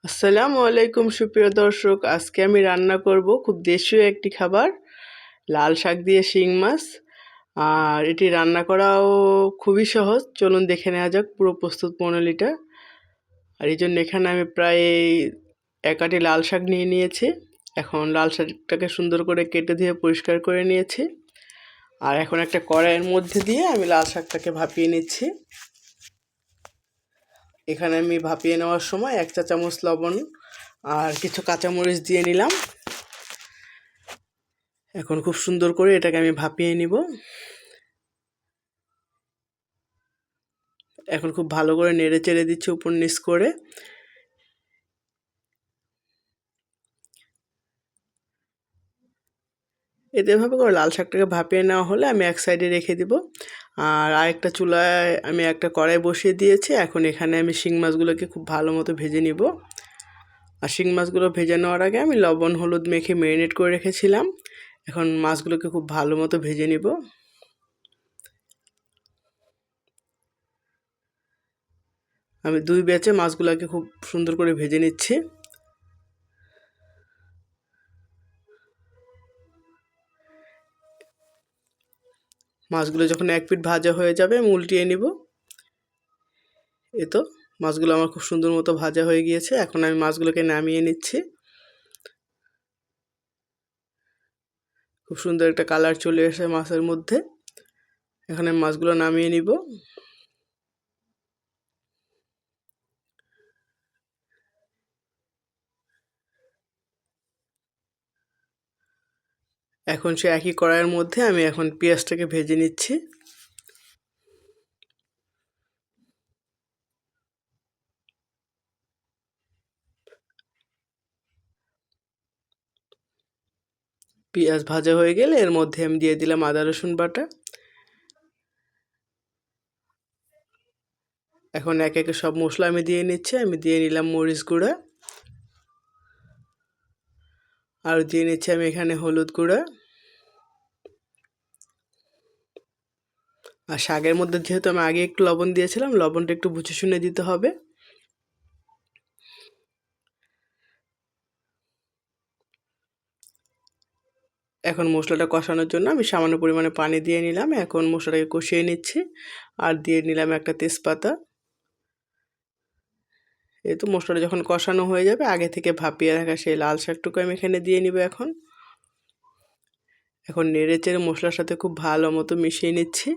আসসালামু আলাইকুম সুপ্রিয় দর্শক, আজকে আমি রান্না করব খুব দেশীয় একটি খাবার, লাল শাক দিয়ে শিং মাছ। আর এটি রান্না করাও খুবই সহজ। চলুন দেখে নেওয়া যাক পুরো প্রস্তুত প্রণালীটা। আর এই জন্য এখানে আমি প্রায় এক আটি লাল শাক নিয়ে নিয়েছি। এখন লাল শাকটাকে সুন্দর করে কেটে ধুয়ে পরিষ্কার করে নিয়েছি। আর এখন একটা কড়াইয়ের মধ্যে দিয়ে আমি লাল শাকটাকে ভাপিয়ে নিচ্ছি। এখানে আমি ভাপিয়ে নেওয়ার সময় 1 চা চামচ লবণ আর কিছু কাঁচামরিচ দিয়ে নিলাম। এখন খুব সুন্দর করে এটাকে আমি ভাপিয়ে নিব। এখন খুব ভালো করে নেড়ে চেড়ে দিচ্ছি উপর নিচ করে। এভাবে করে লাল শাকটাকে ভাপিয়ে নেওয়া হলে আমি এক সাইডে রেখে দিব। আর আরেকটা চুলায় আমি একটা কড়াই বসিয়ে দিয়েছি। এখন এখানে আমি শিং মাছগুলোকে খুব ভালো মতো ভেজে নিব। আর শিং মাছগুলো ভেজে নেওয়ার আগে আমি লবণ হলুদ মেখে ম্যারিনেট করে রেখেছিলাম। এখন মাছগুলোকে খুব ভালো মতো ভেজে নিব। আমি 2 ব্যাচে মাছগুলোকে খুব সুন্দর করে ভেজে নিচ্ছি। মাছগুলো যখন এক পিঠ ভাজা হয়ে যাবে আমি উল্টিয়ে নিব। তো মাছগুলো আমার খুব সুন্দর মতো ভাজা হয়ে গিয়েছে। এখন আমি মাছগুলোকে নামিয়ে নিচ্ছি। খুব সুন্দর একটা কালার চলে এসেছে মাছের মধ্যে। এখন আমি মাছগুলো নামিয়ে নিব। এখন সে একই কড়াইয়ের মধ্যে আমি এখন পেঁয়াজটাকে ভেজে নিচ্ছি। পেঁয়াজ ভাজা হয়ে গেলে এর মধ্যে আমি দিয়ে দিলাম আদা রসুন বাটা। এখন একে একে সব মশলা আমি দিয়ে নিচ্ছি। আমি দিয়ে নিলাম মরিচ গুঁড়া, আর দিয়ে নিচ্ছি আমি এখানে হলুদ গুঁড়া। আর শাকের মধ্যে যেহেতু আমি আগে একটু লবণ দিয়েছিলাম, লবণটা একটু বুঝে শুনে দিতে হবে। এখন মশলাটা কষানোর জন্য আমি সামান্য পরিমাণে পানি দিয়ে নিলাম। এখন মশলাটাকে কষিয়ে নিচ্ছি। আর দিয়ে নিলাম একটা তেজপাতা। মশলাটা যখন কষানো হয়ে যাবে আগে থেকে ভাপিয়ে রাখা সেই লাল শাকটুকু আমি এখানে দিয়ে নিব। এখন নেড়ে চেড়ে মশলার সাথে খুব ভালো মতো মিশিয়ে নিচ্ছি।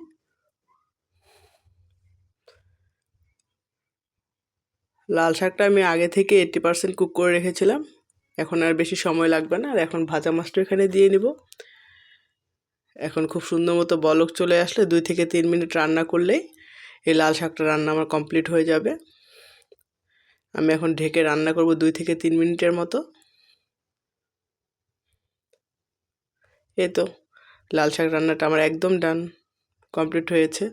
লাল শাকটা আমি আগে থেকে 80% কুক করে রেখেছিলাম। এখন আর বেশি সময় লাগবে না। আর এখন ভাজা মাছটা এখানে দিয়ে নিব। এখন খুব সুন্দর মতো বলক চলে আসলে 2 থেকে 3 মিনিট রান্না করলেই এই লাল শাকটা রান্না আমার কমপ্লিট হয়ে যাবে। আমি এখন ঢেকে রান্না করব 2 থেকে 3 মিনিটের মতো। লাল শাক রান্নাটা আমার একদম ডান, কমপ্লিট হয়েছে।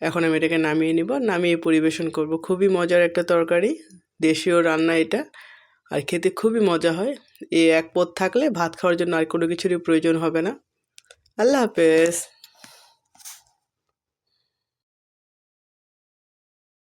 এখন আমি এটাকে নামিয়ে নিব। নামিয়ে পরিবেশন করব। খুবই মজার একটা তরকারি, দেশীয় রান্না এটা। আর খেতে খুবই মজা হয়। এই এক পদ থাকলে ভাত খাওয়ার জন্য আর কোনো কিছুরই প্রয়োজন হবে না। আল্লাহ হাফেজ।